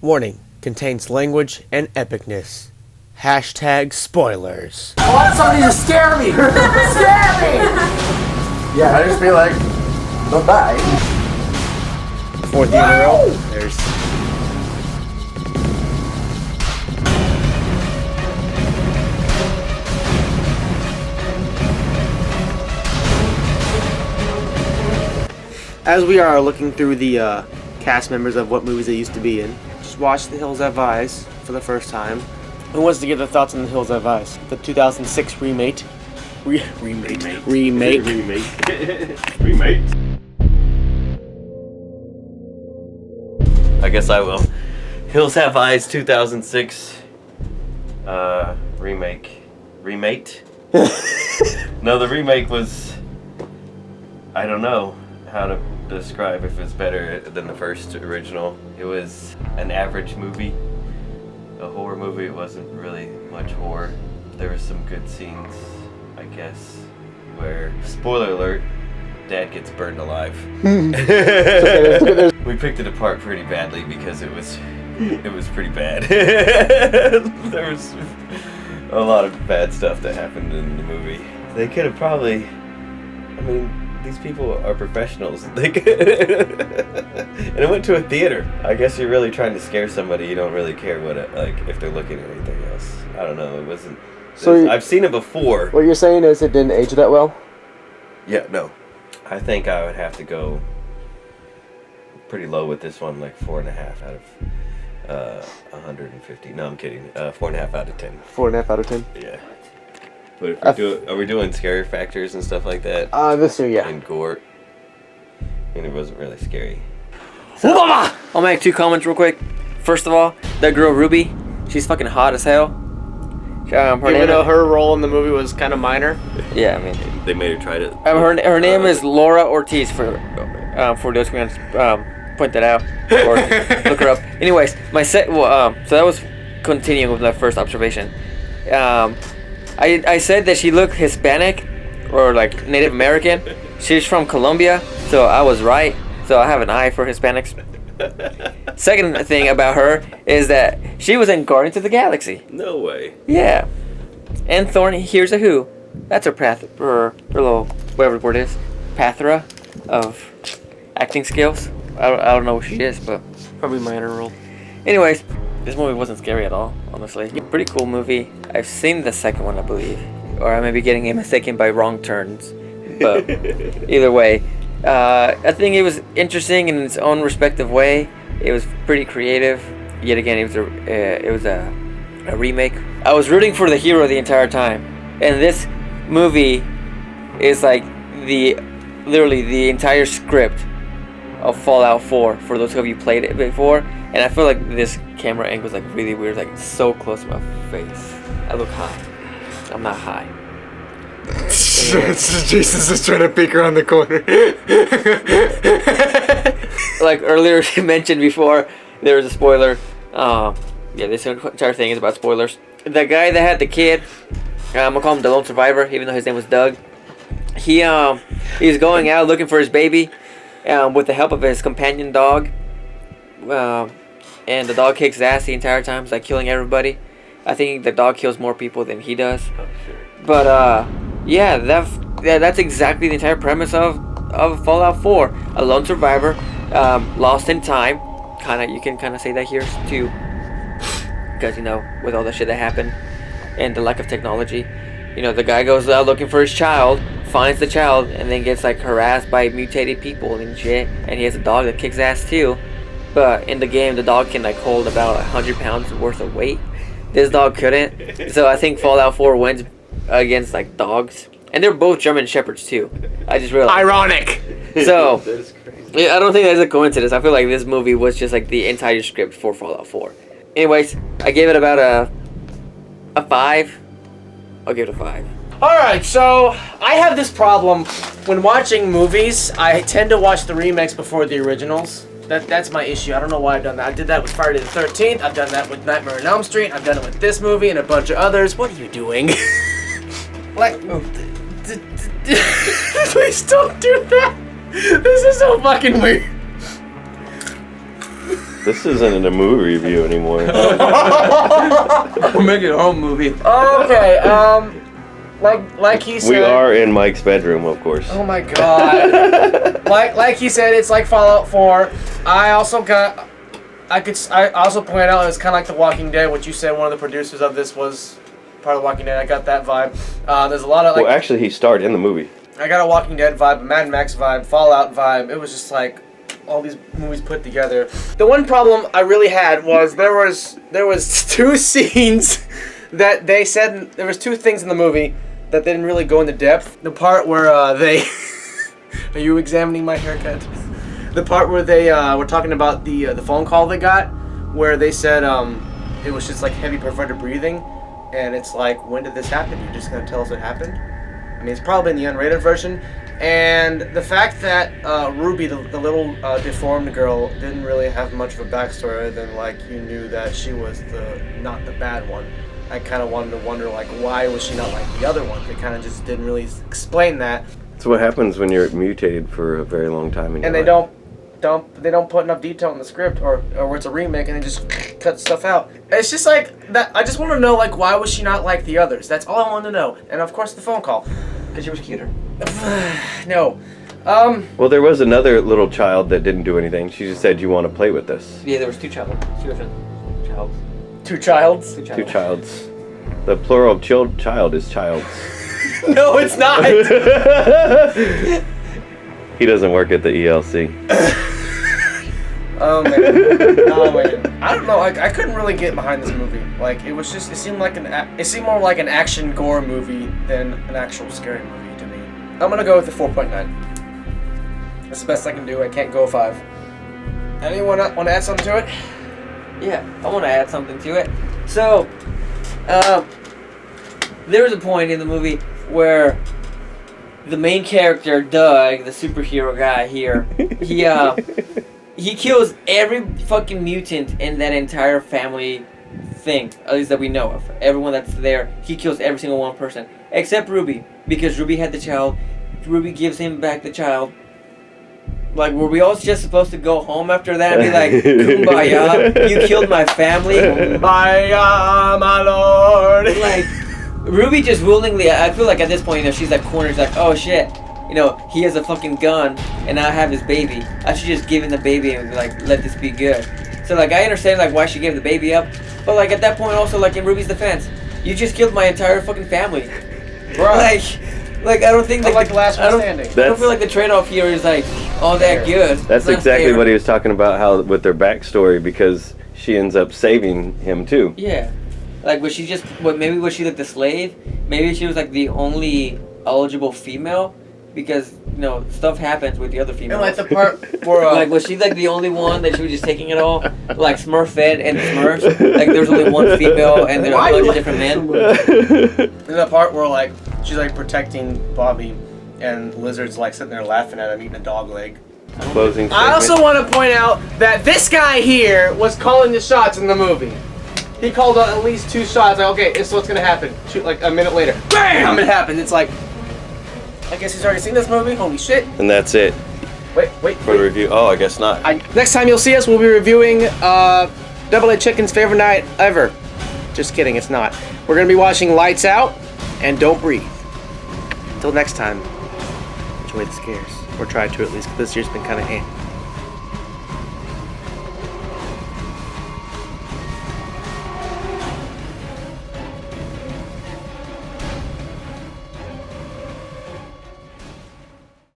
Warning, contains language and epicness. Hashtag spoilers. I want somebody to scare me! Scare me! Yeah, I just feel like, don't die. Fourth year in a row. There's... As we are looking through the cast members of what movies they used to be in, just watched The Hills Have Eyes for the first time. Who wants to give their thoughts on The Hills Have Eyes? The 2006 remake. Remake. I guess I will. Hills Have Eyes 2006 remake. Remake? No, the remake was... I don't know how to describe if it's better than the first original. It was an average movie. A horror movie. It wasn't really much horror. There were some good scenes, I guess, where, spoiler alert, Dad gets burned alive. We picked it apart pretty badly because it was pretty bad. There was a lot of bad stuff that happened in the movie. They could have probably, I mean, these people are professionals. And it went to a theater. I guess you're really trying to scare somebody. You don't really care what if they're looking at anything else. I don't know. It wasn't. So I've seen it before. What you're saying is it didn't age that well? Yeah, no. I think I would have to go pretty low with this one, like 4.5 out of 150. No, I'm kidding. 4.5 out of 10. 4.5 out of 10. Yeah. But if are we doing scary factors and stuff like that? This year, yeah. And gore. And it wasn't really scary. So, I'll make 2 comments real quick. First of all, that girl Ruby, she's fucking hot as hell. Even though her role in the movie was kind of minor. Yeah, I mean, they made her try to. Her name is Laura Ortiz for those who want to point that out or look her up. Anyways, so that was continuing with my first observation. I said that she looked Hispanic or like Native American. She's from Colombia, so I was right. So I have an eye for Hispanics. Second thing about her is that she was in Guardians of the Galaxy. No way. Yeah. And Thorn Hears a Who. That's her little, whatever the word is, plethora of acting skills. I don't know what she is, but Probably minor role. anyways, this movie wasn't scary at all, honestly. Pretty cool movie. I've seen the second one, I believe. Or I may be getting it mistaken by Wrong Turns. But either way, I think it was interesting in its own respective way. It was pretty creative. Yet again, it was a remake. I was rooting for the hero the entire time. And this movie is like literally the entire script of Fallout 4, for those of you played it before. And I feel like this camera angle is like really weird, like so close to my face. I look high. I'm not high. Jason's just trying to peek around the corner. Like earlier mentioned before, there was a spoiler. Yeah, this entire thing is about spoilers. The guy that had the kid, I'm gonna call him the lone survivor, even though his name was Doug. He was going out looking for his baby, with the help of his companion dog. And the dog kicks ass the entire time. It's like killing everybody. I think the dog kills more people than he does. Oh, sure. But yeah, that's exactly the entire premise of Fallout 4. A lone survivor, lost in time. You can kind of say that here too, because with all the shit that happened and the lack of technology, the guy goes out looking for his child, finds the child, and then gets like harassed by mutated people and shit. And he has a dog that kicks ass too. But in the game, the dog can like hold about 100 pounds worth of weight. This dog couldn't. So I think Fallout 4 wins against like dogs, and they're both German Shepherds too. I just realized. Ironic. So That is crazy. yeah, I don't think that's a coincidence. I feel like this movie was just like the entire script for Fallout 4. Anyways, I gave it about a 5. I'll give it a 5. Alright, so I have this problem. When watching movies, I tend to watch the remakes before the originals. That's my issue. I don't know why I've done that. I did that with Friday the 13th. I've done that with Nightmare on Elm Street. I've done it with this movie and a bunch of others. What are you doing? Like, please don't do that. This is so fucking weird. This isn't a movie review anymore. We're making a home movie. Okay, like he said. We are in Mike's bedroom, of course. Oh my god. like he said, it's like Fallout 4. I also point out it was kind of like The Walking Dead. What you said, one of the producers of this was part of The Walking Dead. I got that vibe. There's a lot of like. Well, actually, he starred in the movie. I got a Walking Dead vibe, a Mad Max vibe, Fallout vibe. It was just like all these movies put together. The one problem I really had was there was 2 scenes that they said there was 2 things in the movie that they didn't really go into depth. The part where they are you examining my haircut? The part where they were talking about the phone call they got, where they said it was just like heavy perverted breathing, and it's like, when did this happen? You're just gonna tell us what happened? I mean, it's probably in the unrated version. And the fact that Ruby, the little deformed girl, didn't really have much of a backstory other than like you knew that she was not the bad one. I kind of wanted to wonder like, why was she not like the other one? They kind of just didn't really explain that. That's what happens when you're mutated for a very long time in your And they life. don't put enough detail in the script, or where it's a remake and they just cut stuff out. It's just like that. I just want to know like, why was she not like the others? That's all I wanted to know. And of course the phone call. Because she was cuter. No. Well, there was another little child that didn't do anything. She just said, "You want to play with this?" Yeah, there was 2 children. 2 different childs. 2 childs? 2 Two childs. The plural of child is childs. No, it's not. He doesn't work at the ELC. Oh man. I don't know. Like, I couldn't really get behind this movie. Like, it seemed more like an action gore movie than an actual scary movie to me. I'm gonna go with the 4.9. That's the best I can do. I can't go 5. Anyone want to add something to it? Yeah, I want to add something to it. So, there was a point in the movie where the main character, Doug, the superhero guy here, he kills every fucking mutant in that entire family thing, at least that we know of. Everyone that's there, he kills every single one person. Except Ruby, because Ruby had the child. Ruby gives him back the child. Like, were we all just supposed to go home after that and be like, Kumbaya, you killed my family? Kumbaya, my lord. Like, Ruby just willingly, I feel like at this point, she's like cornered, she's like, oh shit, he has a fucking gun, and I have his baby. I should just give him the baby and be like, let this be good. So, like, I understand, like, why she gave the baby up, but, like, at that point also, like, in Ruby's defense, you just killed my entire fucking family. Bruh. Like, I don't think, like the last one standing. I don't feel like the trade-off here is, like, all that good. That's exactly what he was talking about, how with their backstory, because she ends up saving him, too. Yeah. Like, was she maybe was she, like, the slave? Maybe she was, like, the only eligible female? Because, stuff happens with the other females. And, like, the part where... like, was she, like, the only one that she was just taking it all? Like, Smurfette and Smurfs? Like, there was only one female and there were a bunch of different men? In the part where, like, she's, like, protecting Bobby and Lizard's, like, sitting there laughing at him eating a dog leg. Closing I also want to point out that this guy here was calling the shots in the movie. He called out at least 2 shots. Like, okay, this is what's going to happen. Shoot, like, a minute later. BAM! It happened. It's like... I guess he's already seen this movie. Holy shit. And that's it Wait. for the review. Oh, I guess not. Next time you'll see us, we'll be reviewing Double A Chicken's favorite night ever. Just kidding, it's not. We're going to be watching Lights Out and Don't Breathe. Until next time, enjoy the scares. Or try to at least, because this year's been kind of